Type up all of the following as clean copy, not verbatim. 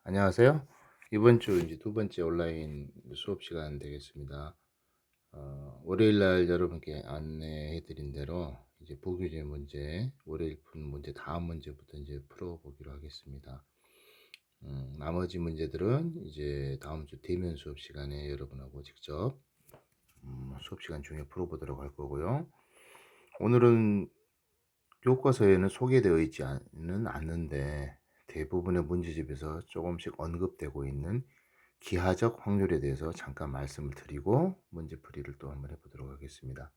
안녕하세요. 이번 주 이제 두 번째 온라인 수업 시간 되겠습니다. 월요일 날 여러분께 안내해 드린 대로 이제 보기제 문제, 월요일 푼 문제 다음 문제부터 이제 풀어보기로 하겠습니다. 나머지 문제들은 이제 다음 주 대면 수업 시간에 여러분하고 직접 수업 시간 중에 풀어보도록 할 거고요. 오늘은 교과서에는 소개되어 있지는 않는데 대부분의 문제집에서 조금씩 언급되고 있는 기하적 확률에 대해서 잠깐 말씀을 드리고 문제풀이를 또 한번 해보도록 하겠습니다.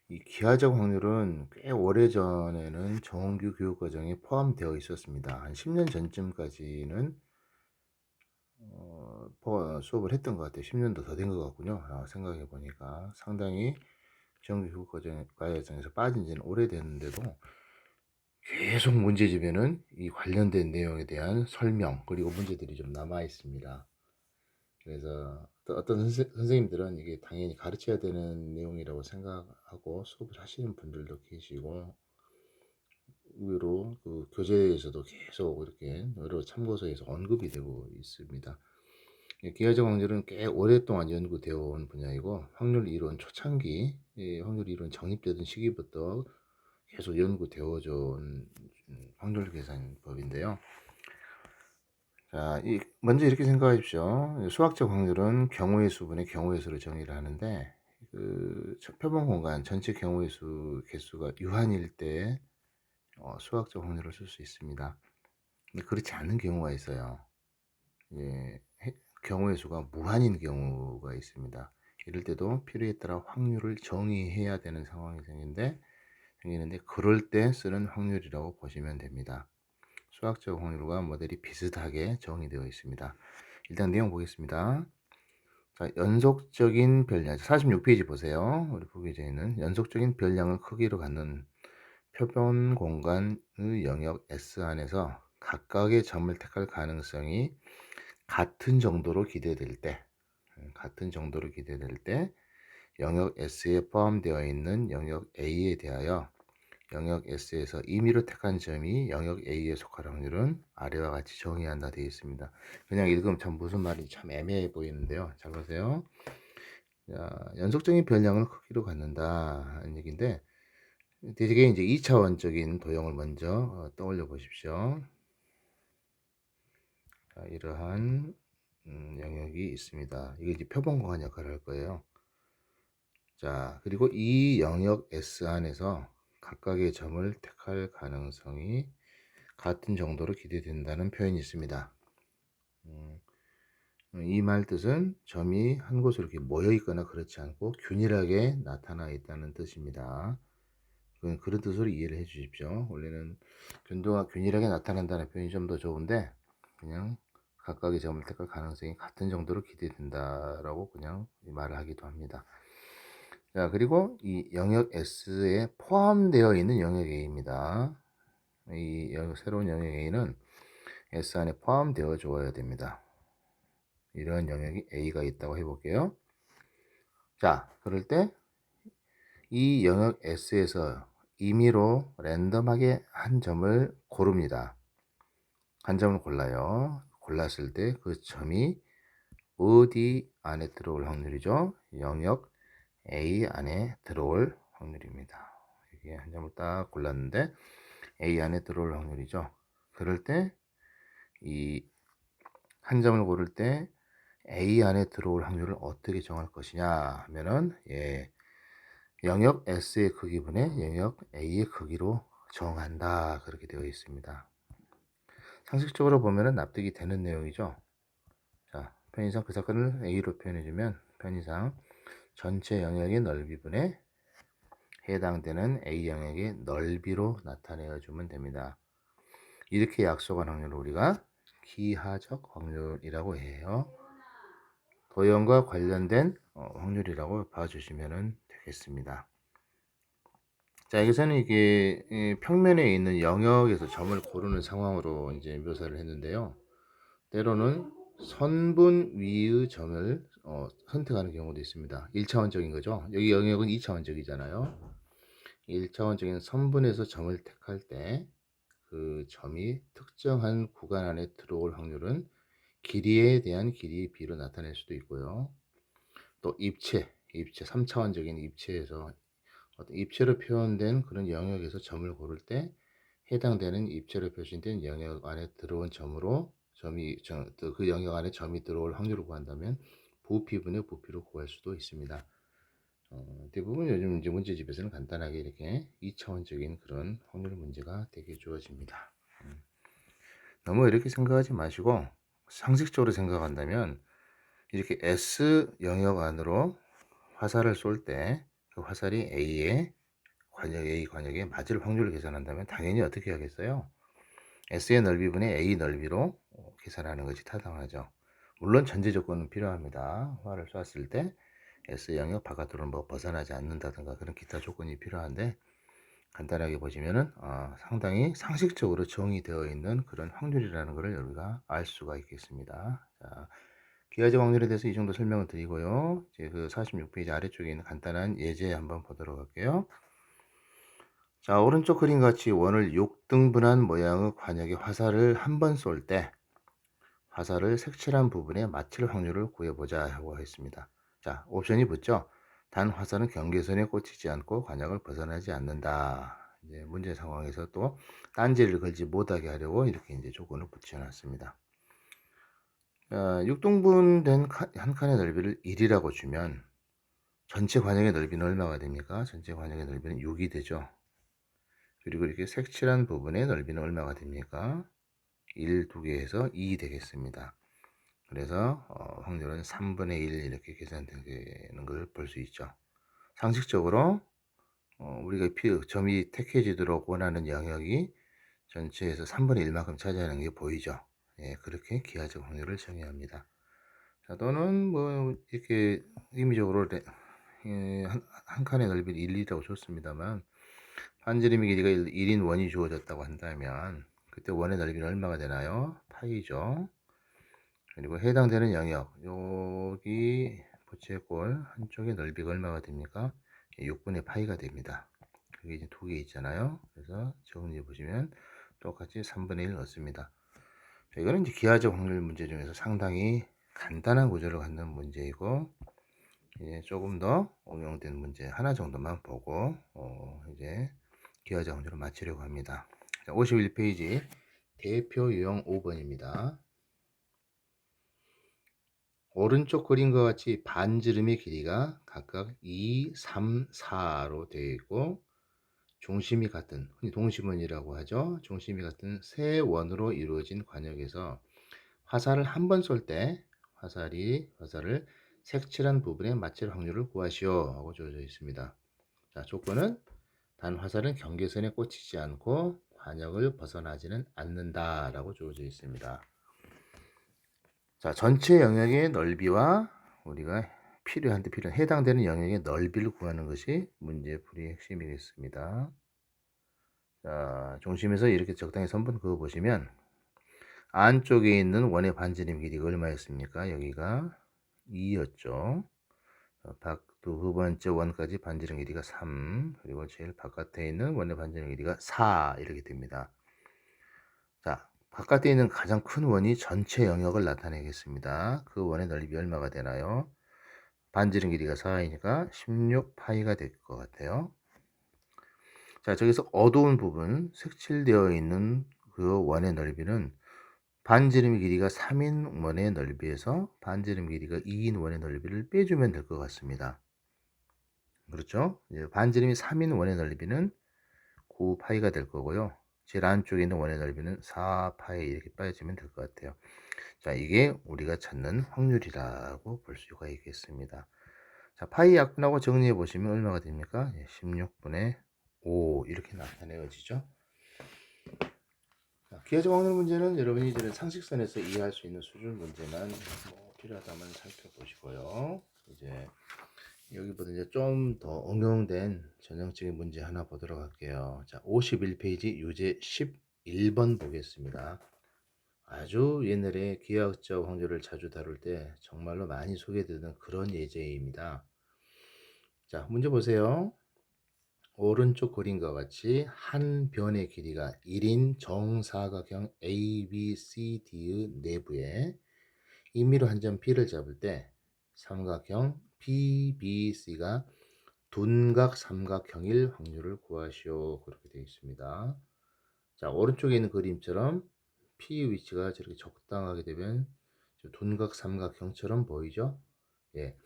이 기하적 확률은 꽤 오래전에는 정규 교육과정에 포함되어 있었습니다. 한 10년 전쯤까지는 수업을 했던 것 같아요. 10년도 더 된 것 같군요. 생각해 보니까 상당히 정규 교육과정에서 빠진 지는 오래됐는데도 계속 문제집에는 이 관련된 내용에 대한 설명 그리고 문제들이 좀 남아 있습니다. 그래서 어떤 선생님들은 이게 당연히 가르쳐야 되는 내용이라고 생각하고 수업을 하시는 분들도 계시고, 의외로 그 교재에서도 계속 이렇게 여러 참고서에서 언급이 되고 있습니다. 기하적 확률은 꽤 오랫동안 연구되어 온 분야이고, 확률 이론 초창기 확률 이론 정립되던 시기부터 계속 연구되어져 온 확률 계산법인데요. 자, 먼저 이렇게 생각하십시오. 수학적 확률은 경우의 수분의 경우의 수를 정의를 하는데, 표본 공간 전체 경우의 수 개수가 유한일 때 수학적 확률을 쓸 수 있습니다. 근데 그렇지 않은 경우가 있어요. 예, 경우의 수가 무한인 경우가 있습니다. 이럴 때도 필요에 따라 확률을 정의해야 되는 상황이 생기는데 그럴 때 쓰는 확률이라고 보시면 됩니다. 수학적 확률과 모델이 비슷하게 정의되어 있습니다. 일단 내용 보겠습니다. 자, 연속적인 별량 46페이지 보세요. 우리 보기제에는 연속적인 별량을 크기로 갖는 표본 공간의 영역 S 안에서 각각의 점을 택할 가능성이 같은 정도로 기대될 때, 영역 S에 포함되어 있는 영역 A에 대하여 영역 S에서 임의로 택한 점이 영역 A에 속할 확률은 아래와 같이 정의한다 되어 있습니다. 그냥 읽으면 참 무슨 말인지 참 애매해 보이는데요. 잘 보세요. 자, 연속적인 변량을 크기로 갖는다 하는 얘기인데, 되게 이제 2차원적인 도형을 먼저 떠올려 보십시오. 자, 이러한 영역이 있습니다. 이게 이제 표본공간 역할을 할 거예요. 자, 그리고 이 영역 S 안에서 각각의 점을 택할 가능성이 같은 정도로 기대된다는 표현이 있습니다. 이 말 뜻은 점이 한 곳으로 이렇게 모여 있거나 그렇지 않고 균일하게 나타나 있다는 뜻입니다. 그런 뜻으로 이해를 해 주십시오. 원래는 균도가 균일하게 나타난다는 표현이 좀 더 좋은데, 그냥 각각의 점을 택할 가능성이 같은 정도로 기대된다라고 그냥 말을 하기도 합니다. 자, 그리고 이 영역 S에 포함되어 있는 영역 A입니다. 새로운 영역 A는 S 안에 포함되어 줘야 됩니다. 이런 영역이 A가 있다고 해볼게요. 자, 그럴 때 이 영역 S에서 임의로 랜덤하게 한 점을 고릅니다. 한 점을 골라요. 골랐을 때 그 점이 어디 안에 들어올 확률이죠? 영역 A 안에 들어올 확률입니다. 이게 한 점을 딱 골랐는데 A 안에 들어올 확률이죠. 그럴 때 이 한 점을 고를 때 A 안에 들어올 확률을 어떻게 정할 것이냐 하면은, 영역 S의 크기분의 영역 A의 크기로 정한다, 그렇게 되어 있습니다. 상식적으로 보면은 납득이 되는 내용이죠. 자, 편의상 그 사건을 A로 표현해주면, 편의상 전체 영역의 넓이분의 해당되는 A 영역의 넓이로 나타내주면 됩니다. 이렇게 약속한 확률을 우리가 기하적 확률이라고 해요. 도형과 관련된 확률이라고 봐주시면 되겠습니다. 자, 여기서는 이게 평면에 있는 영역에서 점을 고르는 상황으로 이제 묘사를 했는데요. 때로는 선분 위의 점을 선택하는 경우도 있습니다. 1차원적인 거죠. 여기 영역은 2차원적이잖아요. 1차원적인 선분에서 점을 택할 때 그 점이 특정한 구간 안에 들어올 확률은 길이에 대한 길이 b로 나타낼 수도 있고요. 또 입체 3차원적인 입체에서 어떤 입체로 표현된 그런 영역에서 점을 고를 때 해당되는 입체로 표시된 영역 안에 들어온 점으로 또 그 영역 안에 점이 들어올 확률을 구한다면 부피분의 부피로 구할 수도 있습니다. 대부분 요즘 이제 문제집에서는 간단하게 이렇게 2차원적인 그런 확률 문제가 되게 주어집니다. 너무 이렇게 생각하지 마시고 상식적으로 생각한다면 이렇게 S 영역 안으로 화살을 쏠 때 그 화살이 A 관역에 맞을 확률을 계산한다면 당연히 어떻게 하겠어요? S의 넓이분의 A 넓이로 계산하는 것이 타당하죠. 물론 전제 조건은 필요합니다. 활을 쐈을 때 S 영역 바깥으로 뭐 벗어나지 않는다든가 그런 기타 조건이 필요한데 간단하게 보시면은 상당히 상식적으로 정의되어 있는 그런 확률이라는 것을 우리가 알 수가 있겠습니다. 자, 기하적 확률에 대해서 이 정도 설명을 드리고요. 이제 그 46페이지 아래쪽에 있는 간단한 예제 한번 보도록 할게요. 자, 오른쪽 그림 같이 원을 6등분한 모양의 관역에 화살을 한 번 쏠 때 화살을 색칠한 부분에 맞출 확률을 구해보자 하고 했습니다. 자, 옵션이 붙죠. 단 화살은 경계선에 꽂히지 않고 관역을 벗어나지 않는다. 이제 문제 상황에서 또 딴지를 걸지 못하게 하려고 이렇게 이제 조건을 붙여놨습니다. 6등분된 한 칸의 넓이를 1이라고 주면 전체 관역의 넓이는 얼마가 됩니까? 전체 관역의 넓이는 6이 되죠. 그리고 이렇게 색칠한 부분의 넓이는 얼마가 됩니까? 1, 2개 해서 2 되겠습니다. 그래서 확률은 3분의 1 이렇게 계산되는 걸 볼 수 있죠. 상식적으로 우리가 점이 택해지도록 원하는 영역이 전체에서 3분의 1만큼 차지하는 게 보이죠. 예, 그렇게 기하적 확률을 정의합니다. 자, 또는 뭐 이렇게 의미적으로 한 칸의 넓이를 1이라고 줬습니다만 반지름의 길이가 1인 원이 주어졌다고 한다면 그때 원의 넓이는 얼마가 되나요? 파이죠. 그리고 해당되는 영역 여기 부채꼴 한쪽의 넓이가 얼마가 됩니까? 6분의 파이가 됩니다. 그게 이제 두 개 있잖아요. 그래서 정리해 보시면 똑같이 3분의 1 넣습니다. 자, 이거는 이제 기하적 확률 문제 중에서 상당히 간단한 구조를 갖는 문제이고 이제 조금 더応用된 문제 하나 정도만 보고 이제 기하적 확률을 맞추려고 합니다. 51페이지 대표 유형 5번입니다. 오른쪽 그림과 같이 반지름의 길이가 각각 2, 3, 4로 되어 있고 중심이 같은 흔히 동심원이라고 하죠. 중심이 같은 세 원으로 이루어진 관역에서 화살을 한 번 쏠 때 화살을 색칠한 부분에 맞출 확률을 구하시오 하고 주어져 있습니다. 자, 조건은 단 화살은 경계선에 꽂히지 않고 관역을 벗어나지는 않는다라고 주어져 있습니다. 자, 전체 영역의 넓이와 우리가 필요한 해당되는 영역의 넓이를 구하는 것이 문제풀이의 핵심이겠습니다. 자, 중심에서 이렇게 적당히 선분 그어 보시면 안쪽에 있는 원의 반지름 길이가 얼마였습니까? 여기가 2였죠. 두 번째 원까지 반지름 길이가 3, 그리고 제일 바깥에 있는 원의 반지름 길이가 4 이렇게 됩니다. 자, 바깥에 있는 가장 큰 원이 전체 영역을 나타내겠습니다. 그 원의 넓이 얼마가 되나요? 반지름 길이가 4이니까 16파이가 될 것 같아요. 자, 저기서 어두운 부분, 색칠되어 있는 그 원의 넓이는 반지름 길이가 3인 원의 넓이에서 반지름 길이가 2인 원의 넓이를 빼주면 될 것 같습니다. 그렇죠? 반지름이 3인 원의 넓이는 9파이가 될 거고요. 제일 안쪽에 있는 원의 넓이는 4파이 이렇게 빠지면 될 것 같아요. 자, 이게 우리가 찾는 확률이라고 볼 수가 있겠습니다. 자, 파이 약분하고 정리해 보시면 얼마가 됩니까? 16분의 5 이렇게 나타내어지죠. 기하적 확률 문제는 여러분이 이제 상식선에서 이해할 수 있는 수준 문제만 필요하다면 살펴보시고요. 이제 여기보다 이제 좀 더 응용된 전형적인 문제 하나 보도록 할게요. 자, 51페이지 유제 11번 보겠습니다. 아주 옛날에 기하학적 확률을 자주 다룰 때 정말로 많이 소개되는 그런 예제입니다. 자, 문제 보세요. 오른쪽 그림과 같이 한 변의 길이가 1인 정사각형 ABCD의 내부에 임의로 한 점 P를 잡을 때 삼각형 PBC가 둔각 삼각형일 확률을 구하시오. 그렇게 되어 있습니다. 자, 오른쪽에 있는 그림처럼 P 위치가 저렇게 적당하게 되면 둔각 삼각형처럼 보이죠? 예.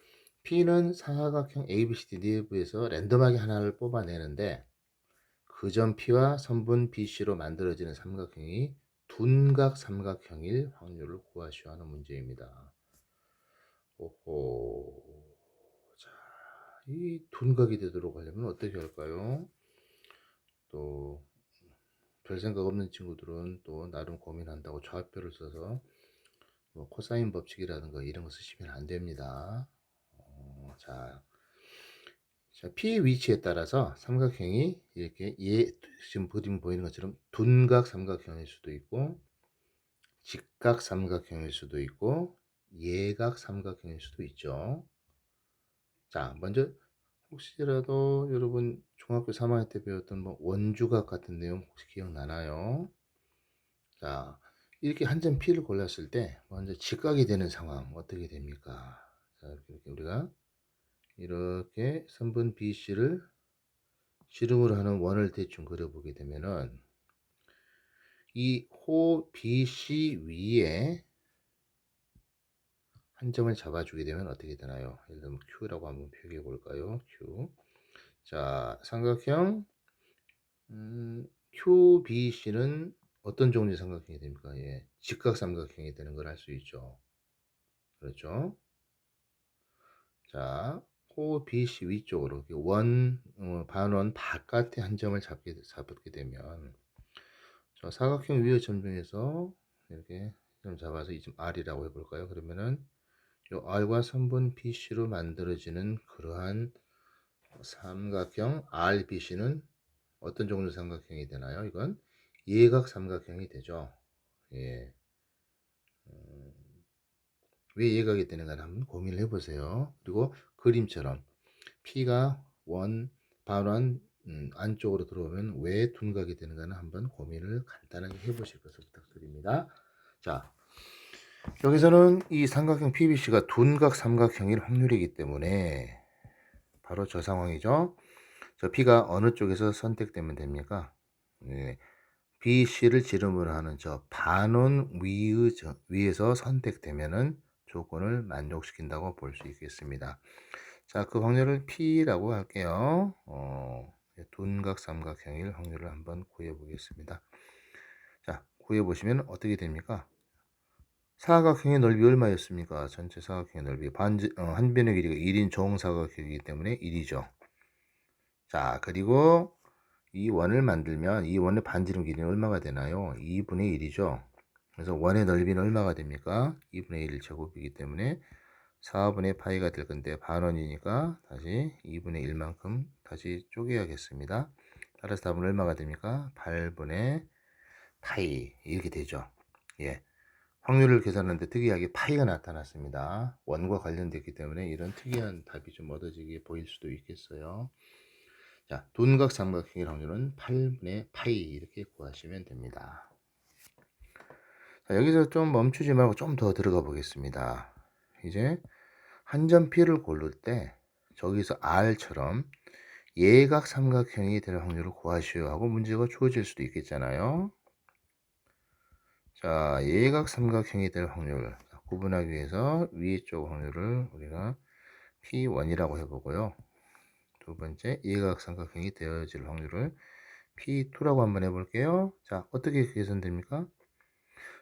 P는 사각형 ABCD 내부에서 랜덤하게 하나를 뽑아내는데 그 점 P와 선분 BC로 만들어지는 삼각형이 둔각 삼각형일 확률을 구하시오 하는 문제입니다. 오호. 자, 이 둔각이 되도록 하려면 어떻게 할까요? 또 별 생각 없는 친구들은 또 나름 고민한다고 좌표를 써서 뭐 코사인 법칙이라든가 이런 거 쓰시면 안 됩니다. 자, P 위치에 따라서 삼각형이 이렇게 지금 그림 보이는 것처럼 둔각 삼각형일 수도 있고 직각 삼각형일 수도 있고 예각 삼각형일 수도 있죠. 자, 먼저 혹시라도 여러분 중학교 3학년 때 배웠던 뭐 원주각 같은 내용 혹시 기억나나요? 자, 이렇게 한 점 P를 골랐을 때 먼저 직각이 되는 상황 어떻게 됩니까? 자, 이렇게 우리가 이렇게 선분 BC를 씨름으로 하는 원을 대충 그려보게 되면은 이 호 BC 위에 한 점을 잡아주게 되면 어떻게 되나요? 예를 들면 Q라고 한번 표기해 볼까요? Q. 자, 삼각형 QBC는 어떤 종류의 삼각형이 됩니까? 예, 직각 삼각형이 되는 걸 알 수 있죠. 그렇죠? 자, 호 BC 위쪽으로 반원 바깥에 한 점을 잡게 되면 저 사각형 위의 점 중에서 이렇게 점 잡아서 이 점 R이라고 해볼까요? 그러면은 요 R과 선분 BC로 만들어지는 그러한 삼각형 RBC는 어떤 종류 삼각형이 되나요? 이건 예각 삼각형이 되죠. 예. 왜 예각이 되는가 한번 고민을 해보세요. 그리고 그림처럼 P가 반원 안쪽으로 들어오면 왜 둔각이 되는가는 한번 고민을 간단하게 해보실 것을 부탁드립니다. 자, 여기서는 이 삼각형 PBC가 둔각 삼각형일 확률이기 때문에 바로 저 상황이죠. 저 P가 어느 쪽에서 선택되면 됩니까? 네. BC를 지름으로 하는 저 반원 위에서 선택되면은 조건을 만족시킨다고 볼 수 있겠습니다. 자, 그 확률을 P라고 할게요. 둔각 삼각형일 확률을 한번 구해 보겠습니다. 자, 구해 보시면 어떻게 됩니까? 사각형의 넓이 얼마였습니까? 전체 사각형의 넓이 한 변의 길이가 1인 정사각형이기 때문에 1이죠. 자, 그리고 이 원을 만들면 이 원의 반지름 길이는 얼마가 되나요? 2분의 1이죠. 그래서 원의 넓이는 얼마가 됩니까? 2분의 1 제곱이기 때문에 4분의 파이가 될 건데 반원이니까 다시 2분의 1만큼 다시 쪼개야겠습니다. 따라서 답은 얼마가 됩니까? 8분의 파이 이렇게 되죠. 예. 확률을 계산하는데 특이하게 파이가 나타났습니다. 원과 관련됐기 때문에 이런 특이한 답이 좀 얻어지게 보일 수도 있겠어요. 자, 둔각 삼각형의 확률은 8분의 파이 이렇게 구하시면 됩니다. 자, 여기서 좀 멈추지 말고 좀 더 들어가 보겠습니다. 이제 한 점 P를 고를 때 저기서 R처럼 예각 삼각형이 될 확률을 구하시오 하고 문제가 주어질 수도 있겠잖아요. 자, 예각 삼각형이 될 확률 구분하기 위해서 위쪽 확률을 우리가 P1이라고 해보고요. 두 번째 예각 삼각형이 되어질 확률을 P2라고 한번 해볼게요. 자, 어떻게 계산됩니까?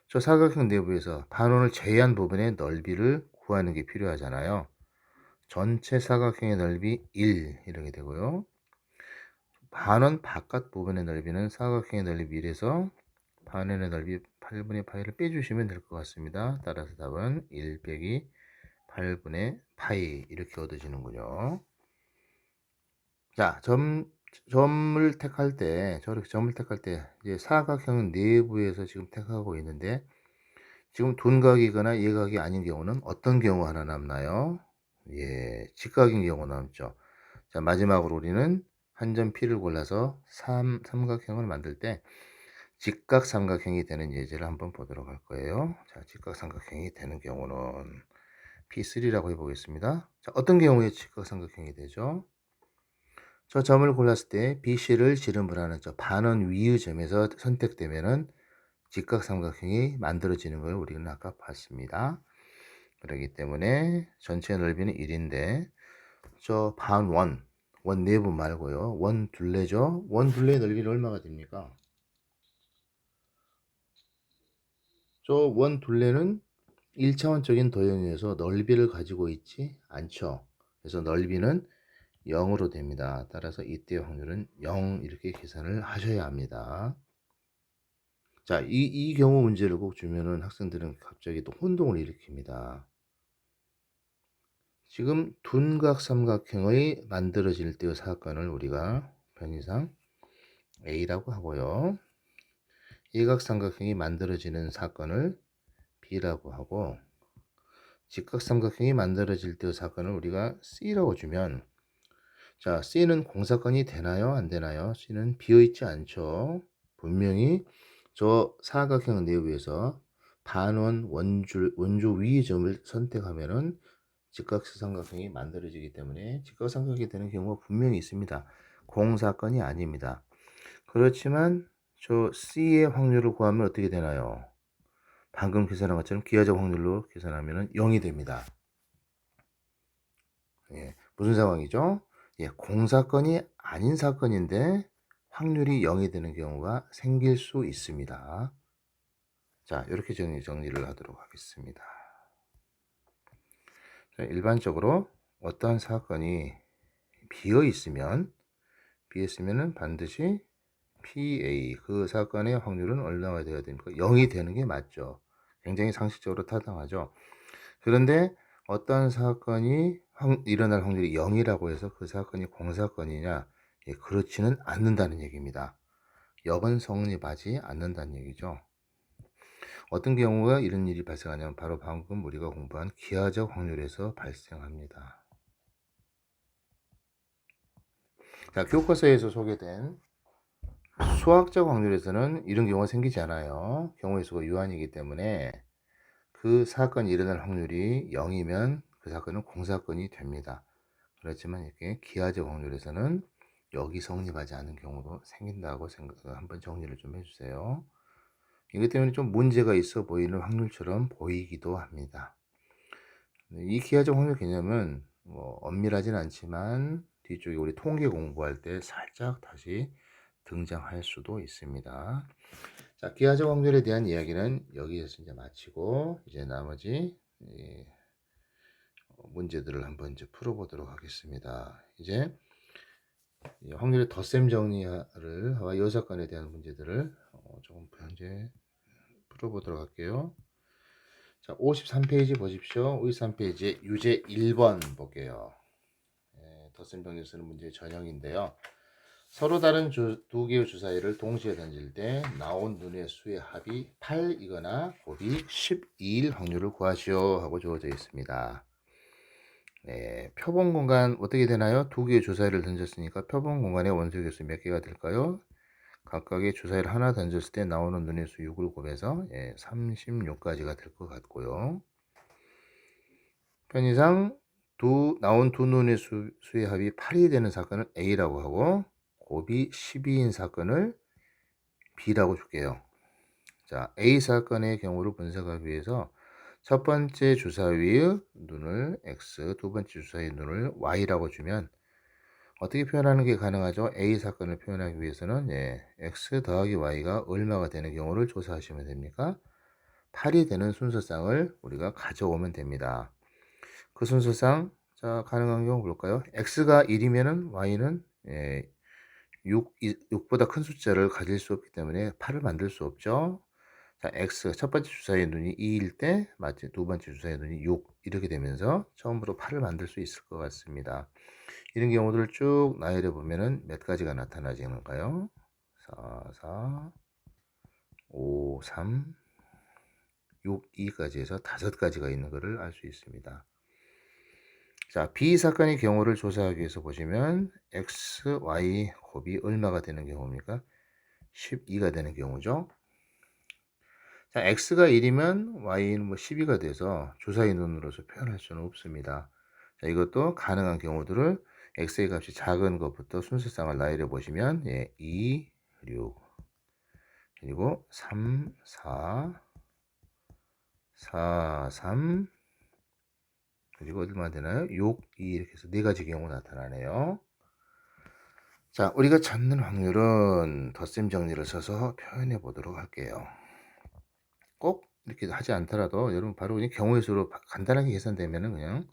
저 사각형 내부에서 반원을 제외한 부분의 넓이를 구하는 게 필요하잖아요. 전체 사각형의 넓이 1 이렇게 되고요. 반원 바깥 부분의 넓이는 사각형의 넓이 1에서 반원의 넓이 8분의 파이를 빼주시면 될 것 같습니다. 따라서 답은 1 빼기 8분의 파이 이렇게 얻어지는군요. 자, 점을 택할 때, 저렇게 점을 택할 때, 이제 사각형 내부에서 지금 택하고 있는데, 지금 둔각이거나 예각이 아닌 경우는 어떤 경우 하나 남나요? 예, 직각인 경우 남죠. 자, 마지막으로 우리는 한 점 P를 골라서 삼각형을 만들 때 직각삼각형이 되는 예제를 한번 보도록 할 거예요. 자, 직각삼각형이 되는 경우는 P3라고 해보겠습니다. 자, 어떤 경우에 직각삼각형이 되죠? 저 점을 골랐을 때 BC를 지름분하는 저 반원 위의 점에서 선택되면은 직각삼각형이 만들어지는 걸 우리는 아까 봤습니다. 그렇기 때문에 전체 넓이는 1인데 저 반원, 원 내부 말고요. 원 둘레죠. 원 둘레의 넓이는 얼마가 됩니까? 저 원 둘레는 1차원적인 도형에서 넓이를 가지고 있지 않죠. 그래서 넓이는 0으로 됩니다. 따라서 이때 확률은 0 이렇게 계산을 하셔야 합니다. 자, 이 경우 문제를 꼭 주면은 학생들은 갑자기 또 혼동을 일으킵니다. 지금 둔각 삼각형의 만들어질 때의 사건을 우리가 편의상 A라고 하고요. 일각삼각형이 만들어지는 사건을 B라고 하고 직각삼각형이 만들어질 때의 사건을 우리가 C라고 주면 자, C는 공사건이 되나요? 안 되나요? C는 비어있지 않죠. 분명히 저 사각형 내부에서 반원 원조 위의 점을 선택하면은 직각삼각형이 만들어지기 때문에 직각삼각형이 되는 경우가 분명히 있습니다. 공사건이 아닙니다. 그렇지만 저 C의 확률을 구하면 어떻게 되나요? 방금 계산한 것처럼 기하적 확률로 계산하면 0이 됩니다. 예, 무슨 상황이죠? 예, 공사건이 아닌 사건인데 확률이 0이 되는 경우가 생길 수 있습니다. 자, 이렇게 정리를 하도록 하겠습니다. 자, 일반적으로 어떠한 사건이 비어 있으면은 반드시 PA 그 사건의 확률은 얼마가 되어야 됩니까? 0이 되는 게 맞죠. 굉장히 상식적으로 타당하죠. 그런데 어떤 사건이 일어날 확률이 0이라고 해서 그 사건이 공사건이냐? 예, 그렇지는 않는다는 얘기입니다. 0은 성립하지 않는다는 얘기죠. 어떤 경우가 이런 일이 발생하냐면 바로 방금 우리가 공부한 기하적 확률에서 발생합니다. 자, 교과서에서 소개된 수학적 확률에서는 이런 경우가 생기지 않아요. 경우의 수가 유한이기 때문에 그 사건이 일어날 확률이 0이면 그 사건은 공사건이 됩니다. 그렇지만 이렇게 기하적 확률에서는 여기 성립하지 않은 경우도 생긴다고 한번 정리를 좀 해주세요. 이것 때문에 좀 문제가 있어 보이는 확률처럼 보이기도 합니다. 이 기하적 확률 개념은 뭐 엄밀하진 않지만 뒤쪽에 우리 통계 공부할 때 살짝 다시 등장할 수도 있습니다. 자, 기하적 확률에 대한 이야기는 여기에서 이제 마치고 이제 나머지 문제들을 한번 이제 풀어보도록 하겠습니다. 이제 확률의 덧셈 정리를 하와 여사건에 대한 문제들을 조금 현재 풀어보도록 할게요. 자, 53페이지 보십시오. 53페이지에 유제 1번 볼게요. 덧셈 정리 쓰는 문제의 전형인데요. 서로 다른 두 개의 주사위를 동시에 던질 때 나온 눈의 수의 합이 8이거나 곱이 12일 확률을 구하시오 하고 주어져 있습니다. 네, 표본 공간 어떻게 되나요? 두 개의 주사위를 던졌으니까 표본 공간의 원소 개수 몇 개가 될까요? 각각의 주사위를 하나 던졌을 때 나오는 눈의 수 6을 곱해서 36가지가 될 것 같고요. 편의상 나온 두 눈의 수의 합이 8이 되는 사건을 A라고 하고 곱이 12인 사건을 B라고 줄게요. 자, A 사건의 경우를 분석하기 위해서 첫 번째 주사위의 눈을 X, 두 번째 주사위의 눈을 Y라고 주면 어떻게 표현하는 게 가능하죠? A 사건을 표현하기 위해서는 X 더하기 Y가 얼마가 되는 경우를 조사하시면 됩니까? 8이 되는 순서상을 우리가 가져오면 됩니다. 그 순서상 자, 가능한 경우 볼까요? X가 1이면은 Y는 6보다 큰 숫자를 가질 수 없기 때문에 8을 만들 수 없죠. 자, X 첫 번째 주사위의 눈이 2일 때 마치 두 번째 주사위의 눈이 6 이렇게 되면서 처음으로 8을 만들 수 있을 것 같습니다. 이런 경우들을 쭉 나열해 보면은 몇 가지가 나타나지는가요? 4, 4, 5, 3, 6, 2까지 해서 5가지가 있는 것을 알 수 있습니다. 자, B 사건의 경우를 조사하기 위해서 보시면 X, Y 곱이 얼마가 되는 경우입니까? 12가 되는 경우죠. 자, X가 1이면 Y는 뭐 12가 돼서 주사 인원으로서 표현할 수는 없습니다. 자, 이것도 가능한 경우들을 X의 값이 작은 것부터 순서상을 나열해 보시면 2, 6 그리고 3, 4, 4, 3 그리고 얼마 되나요? 6, 2 이렇게 해서 네 가지 경우 나타나네요. 자, 우리가 찾는 확률은 덧셈 정리를 써서 표현해 보도록 할게요. 꼭 이렇게 하지 않더라도 여러분 바로 그냥 경우의 수로 간단하게 계산되면은 그냥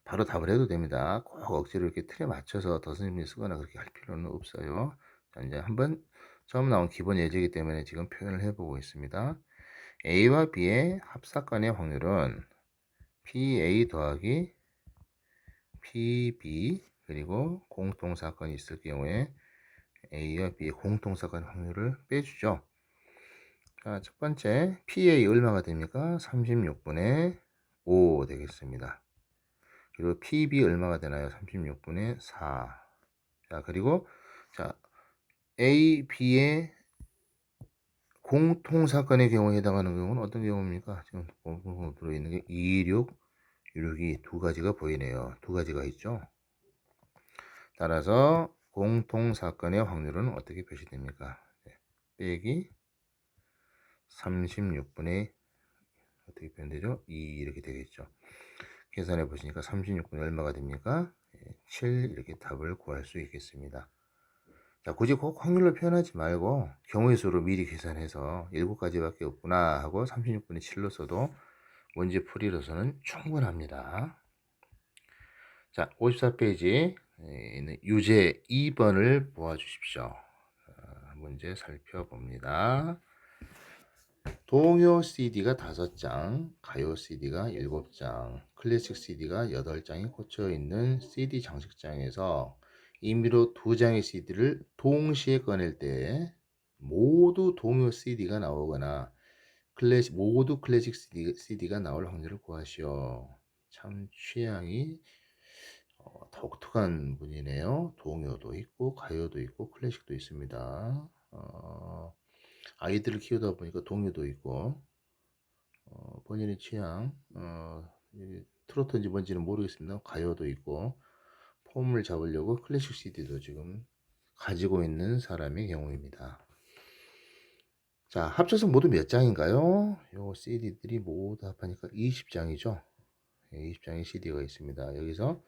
바로 답을 해도 됩니다. 꼭 억지로 이렇게 틀에 맞춰서 덧셈을 쓰거나 그렇게 할 필요는 없어요. 자, 이제 한번 처음 나온 기본 예제이기 때문에 지금 표현을 해보고 있습니다. A와 B의 합사건의 확률은 PA 더하기 PB 그리고 공통사건이 있을 경우에 A와 B의 공통사건 확률을 빼주죠. 자, 첫 번째 PA 얼마가 됩니까? 36분의 5 되겠습니다. 그리고 PB 얼마가 되나요? 36분의 4. 자, 그리고 자, A, B의 공통사건의 경우에 해당하는 경우는 어떤 경우입니까? 지금 들어있는 게 2, 6, 6이 두 가지가 보이네요. 두 가지가 있죠. 따라서 공통사건의 확률은 어떻게 표시됩니까? 빼기 36분의 어떻게 표현되죠? 2 이렇게 되겠죠. 계산해 보시니까 36분의 얼마가 됩니까? 7 이렇게 답을 구할 수 있겠습니다. 자, 굳이 꼭 확률로 표현하지 말고 경우의 수로 미리 계산해서 7가지밖에 없구나 하고 36분의 7로 써도 문제 풀이로서는 충분합니다. 자, 54페이지 있는 유제 2번을 보아주십시오. 문제 살펴봅니다. 동요 CD가 5장, 가요 CD가 7장, 클래식 CD가 8장이 꽂혀 있는 CD 장식장에서 임의로 2장의 CD를 동시에 꺼낼 때 모두 동요 CD가 나오거나 모두 클래식 CD가 나올 확률을 구하시오. 참 취향이 독특한 분이네요. 동요도 있고 가요도 있고 클래식도 있습니다. 아이들을 키우다 보니까 동요도 있고 본인의 취향 트로트인지 뭔지는 모르겠습니다. 가요도 있고 폼을 잡으려고 클래식 CD도 지금 가지고 있는 사람의 경우입니다. 자, 합쳐서 모두 몇 장인가요? 요 CD들이 모두 합하니까 20장이죠. 20장의 CD가 있습니다. 여기서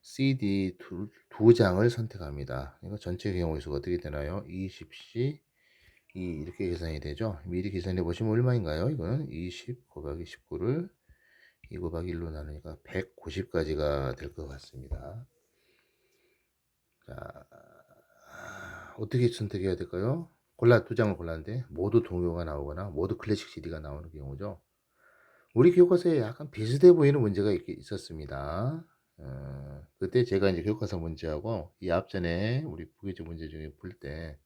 CD 두 장을 선택합니다. 이거 전체 경우의 수가 어떻게 되나요? 20C 2 이렇게 계산이 되죠. 미리 계산해 보시면 얼마인가요? 이거는 20 곱하기 19를 2 곱하기 1로 나누니까 190까지가 될 것 같습니다. 자, 어떻게 선택해야 될까요? 두 장을 골랐는데 모두 동요가 나오거나 모두 클래식 CD가 나오는 경우죠. 우리 교과서에 약간 비슷해 보이는 문제가 있었습니다. 그때 제가 이제 교과서 문제하고 이 앞전에 우리 부기적 문제 중에 풀 때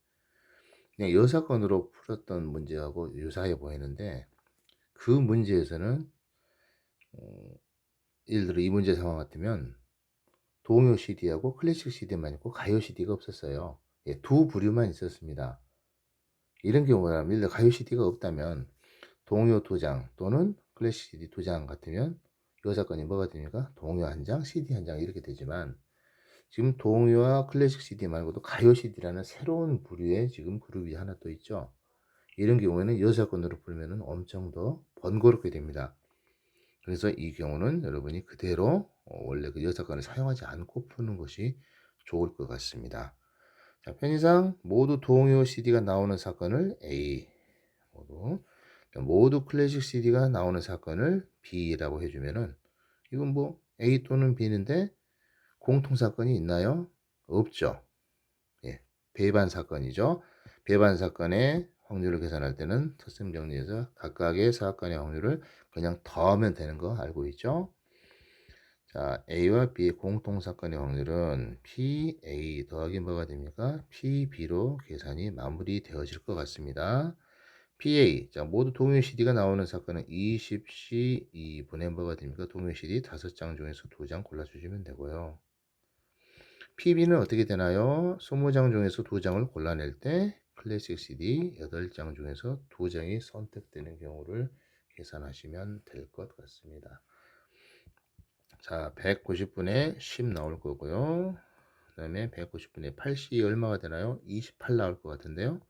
그냥 여사건으로 풀었던 문제하고 유사해 보이는데 그 문제에서는 예를 들어 이 문제 상황 같으면 동요 CD하고 클래식 CD만 있고 가요 CD가 없었어요. 두 부류만 있었습니다. 이런 경우라면 예를 들어 가요 CD가 없다면 동요 2장 또는 클래식 CD 2장 같으면 이 사건이 뭐가 됩니까? 동요 1장, CD 1장 이렇게 되지만 지금 동요와 클래식 CD 말고도 가요 CD라는 새로운 부류의 지금 그룹이 하나 또 있죠. 이런 경우에는 여사건으로 풀면 엄청 더 번거롭게 됩니다. 그래서 이 경우는 여러분이 그대로 원래 그 여사건을 사용하지 않고 푸는 것이 좋을 것 같습니다. 자, 편의상 모두 동요 CD가 나오는 사건을 A, 모두 클래식 CD가 나오는 사건을 B라고 해주면은 이건 뭐 A 또는 B인데 공통 사건이 있나요? 없죠. 예, 배반 사건이죠. 배반 사건의 확률을 계산할 때는 덧셈 정리해서 각각의 사건의 확률을 그냥 더하면 되는 거 알고 있죠? 자, A와 B의 공통 사건의 확률은 PA 더하기 뭐가 됩니까? PB로 계산이 마무리되어질 것 같습니다. PA. 자, 모두 동일 CD가 나오는 사건은 20C 2분의 뭐가 됩니까? 동일 CD 5장 중에서 2장 골라주시면 되고요. PB는 어떻게 되나요? 20장 중에서 2장을 골라낼 때 클래식 CD 8장 중에서 2장이 선택되는 경우를 계산하시면 될 것 같습니다. 자, 190분의 10 나올 거고요. 그 다음에 190분의 8C 얼마가 되나요? 28 나올 것 같은데요.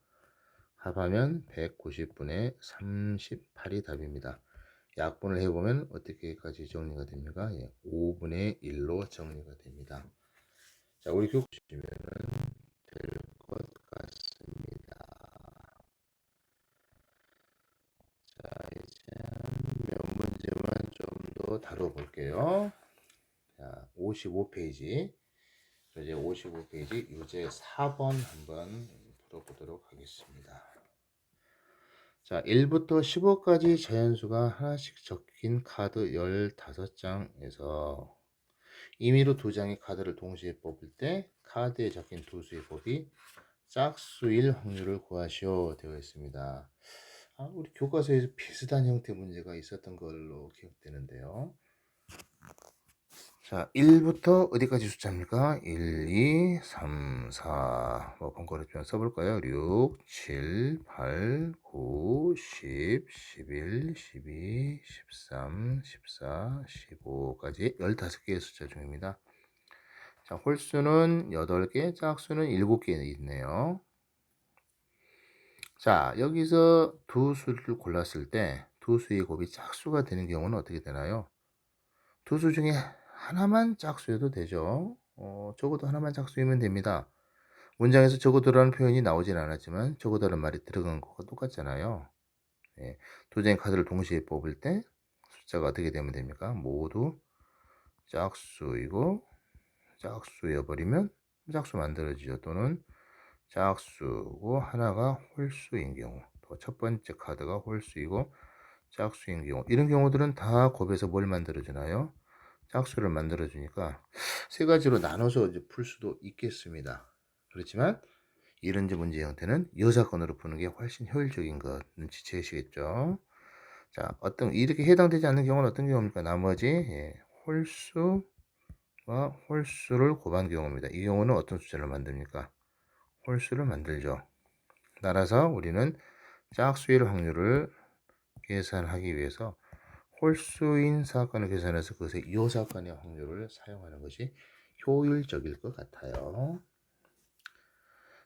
합하면 190분의 38이 답입니다. 약분을 해보면 어떻게까지 정리가 됩니까? 예, 5분의 1로 정리가 됩니다. 자, 우리 교과 보시면 될 것 같습니다. 자, 이제 몇 문제만 좀 더 다뤄볼게요. 자, 55페이지. 이제 55페이지 유제 4번 한번 풀어보도록 하겠습니다. 자, 1부터 15까지 자연수가 하나씩 적힌 카드 15장에서 임의로 2장의 카드를 동시에 뽑을 때 카드에 적힌 두 수의 곱이 짝수일 확률을 구하시오 되어 있습니다. 우리 교과서에서 비슷한 형태 문제가 있었던 걸로 기억되는데요. 자, 1부터 어디까지 숫자입니까? 1, 2, 3, 4. 뭐 번거롭지만 써볼까요? 6, 7, 8, 9, 10, 11, 12, 13, 14, 15까지 15개의 숫자 중입니다. 자, 홀수는 8개, 짝수는 7개 있네요. 자, 여기서 두 수를 골랐을 때 두 수의 곱이 짝수가 되는 경우는 어떻게 되나요? 두 수 중에 하나만 짝수여도 되죠. 적어도 하나만 짝수이면 됩니다. 문장에서 적어도라는 표현이 나오진 않았지만 적어도라는 말이 들어간 것과 똑같잖아요. 예, 두 장의 카드를 동시에 뽑을 때 숫자가 어떻게 되면 됩니까? 모두 짝수이고 짝수여버리면 짝수 만들어지죠. 또는 짝수고 하나가 홀수인 경우, 또 첫 번째 카드가 홀수이고 짝수인 경우, 이런 경우들은 다 곱해서 뭘 만들어주나요? 짝수를 만들어주니까 세 가지로 나눠서 이제 풀 수도 있겠습니다. 그렇지만 이런 문제 형태는 여사건으로 푸는 게 훨씬 효율적인 것 눈치채시겠죠? 자, 이렇게 해당되지 않는 경우는 어떤 경우입니까? 나머지 홀수와 홀수를 곱한 경우입니다. 이 경우는 어떤 숫자를 만듭니까? 홀수를 만들죠. 따라서 우리는 짝수일 확률을 계산하기 위해서 홀수인 사건을 계산해서 그것의 이사건의 확률을 사용하는 것이 효율적일 것 같아요.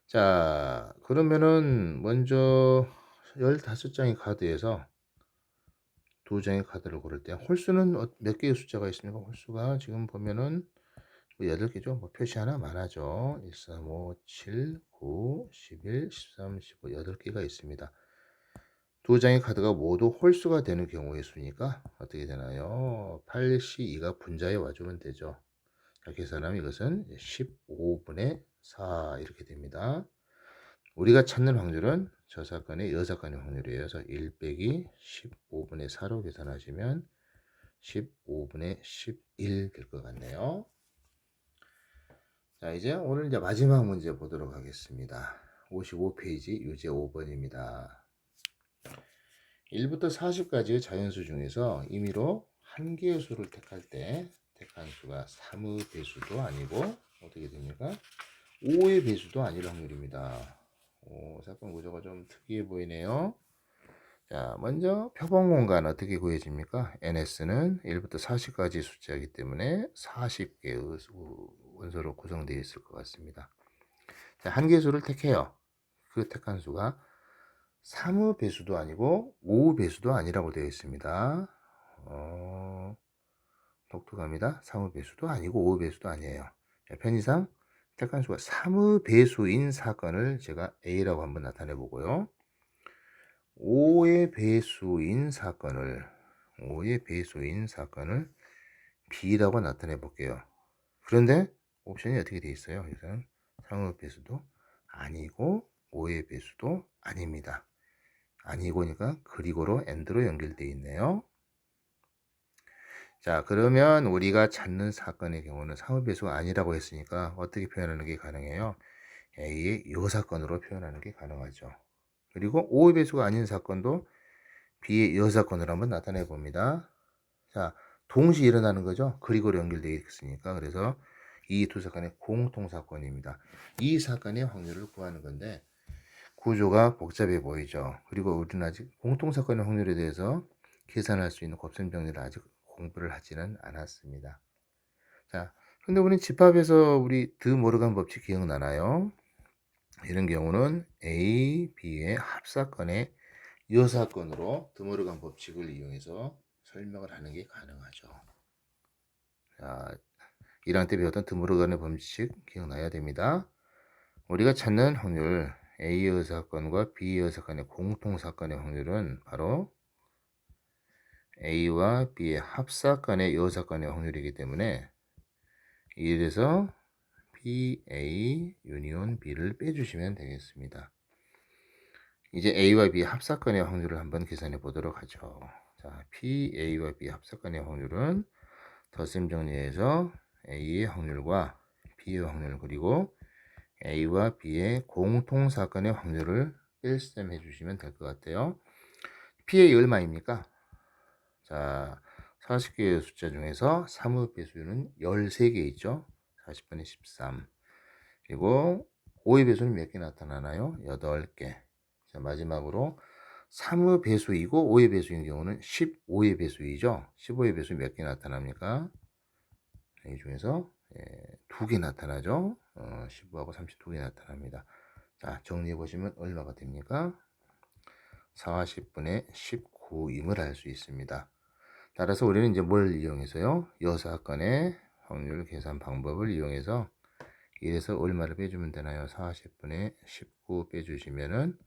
자, 그러면은 먼저 15장의 카드에서 두 장의 카드를 고를 때 홀수는 몇 개의 숫자가 있습니까? 홀수가 지금 보면은 8개죠. 뭐 표시 하나만 하죠. 1, 3, 5, 7, 9, 11, 13, 15, 8개가 있습니다. 두 장의 카드가 모두 홀수가 되는 경우의 수니까 어떻게 되나요? 8C2가 분자에 와주면 되죠. 자, 계산하면 이것은 15분의 4 이렇게 됩니다. 우리가 찾는 확률은 저 사건의 여사건의 확률이에요. 그래서 1 빼기 15분의 4로 계산하시면 15분의 11 될 것 같네요. 자, 이제 오늘 이제 마지막 문제 보도록 하겠습니다. 55페이지 유제 5번입니다. 1부터 40까지의 자연수 중에서 임의로 한 개의 수를 택할 때 택한 수가 3의 배수도 아니고 어떻게 됩니까? 5의 배수도 아닐 확률입니다. 사건 구조가 좀 특이해 보이네요. 자, 먼저 표본 공간 어떻게 구해집니까? NS는 1부터 40까지 숫자이기 때문에 40개의 원소로 구성되어 있을 것 같습니다. 자, 한 개의 수를 택해요. 그 택한 수가 3의 배수도 아니고 5의 배수도 아니라고 되어 있습니다. 독특합니다. 3의 배수도 아니고 5의 배수도 아니에요. 자, 편의상 택한 수가 3의 배수인 사건을 제가 A라고 한번 나타내 보고요. 5의 배수인 사건을 B라고 나타내 볼게요. 그런데 옵션이 어떻게 되어 있어요? 이건 3의 배수도 아니고 5의 배수도 아닙니다. 아니고니까 그리고로 AND로 연결되어 있네요. 자, 그러면 우리가 찾는 사건의 경우는 3의 배수가 아니라고 했으니까 어떻게 표현하는 게 가능해요? A의 요 사건으로 표현하는 게 가능하죠. 그리고 O의 배수가 아닌 사건도 B의 여사건으로 한번 나타내 봅니다. 자, 동시에 일어나는 거죠. 그리고로 연결되어 있으니까. 그래서 이 두 사건의 공통 사건입니다. 이 사건의 확률을 구하는 건데 구조가 복잡해 보이죠. 그리고 우리는 아직 공통 사건의 확률에 대해서 계산할 수 있는 곱셈 정리를 아직 공부를 하지는 않았습니다. 자, 근데 우리는 집합에서 우리 드 모르간 법칙 기억나나요? 이런 경우는 A, B의 합사건의 여사건으로 드 모르간 법칙을 이용해서 설명을 하는 게 가능하죠. 자, 1학년 때 배웠던 드 모르간의 법칙 기억나야 됩니다. 우리가 찾는 확률 A의 여사건과 B의 여사건의 공통 사건의 확률은 바로 A와 B의 합사건의 여사건의 확률이기 때문에 이래서 PA 유니온 B를 빼주시면 되겠습니다. 이제 A와 B 합사건의 확률을 한번 계산해 보도록 하죠. 자, PA와 B 합사건의 확률은 덧셈 정리해서 A의 확률과 B의 확률 그리고 A와 B의 공통 사건의 확률을 일셈해 주시면 될 것 같아요. PA 얼마입니까? 자, 40개의 숫자 중에서 3의 배수는 13개 있죠. 40분의 13. 그리고 5의 배수는 몇 개 나타나나요? 8개. 자, 마지막으로 3의 배수이고 5의 배수인 경우는 15의 배수이죠. 15의 배수 몇 개 나타납니까? 이 중에서 2개 나타나죠. 15하고 32개 나타납니다. 자, 정리해 보시면 얼마가 됩니까? 4와 10분의 19임을 알 수 있습니다. 따라서 우리는 이제 뭘 이용해서요? 여사건의 확률 계산 방법을 이용해서 1에서 얼마를 빼주면 되나요? 40분의 19 빼주시면은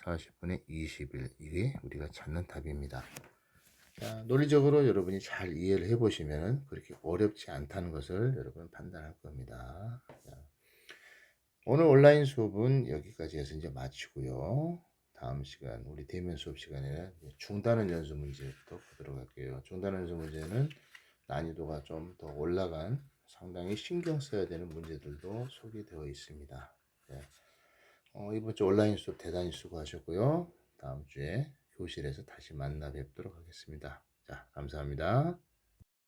40분의 21 이게 우리가 찾는 답입니다. 자, 논리적으로 여러분이 잘 이해를 해보시면 그렇게 어렵지 않다는 것을 여러분 판단할 겁니다. 자, 오늘 온라인 수업은 여기까지 해서 이제 마치고요. 다음 시간 우리 대면 수업 시간에는 중단원 연수 문제부터 보도록 할게요. 중단원 연수 문제는 난이도가 좀 더 올라간 상당히 신경 써야 되는 문제들도 소개되어 있습니다. 네. 이번 주 온라인 수업 대단히 수고하셨고요. 다음 주에 교실에서 다시 만나 뵙도록 하겠습니다. 자, 감사합니다.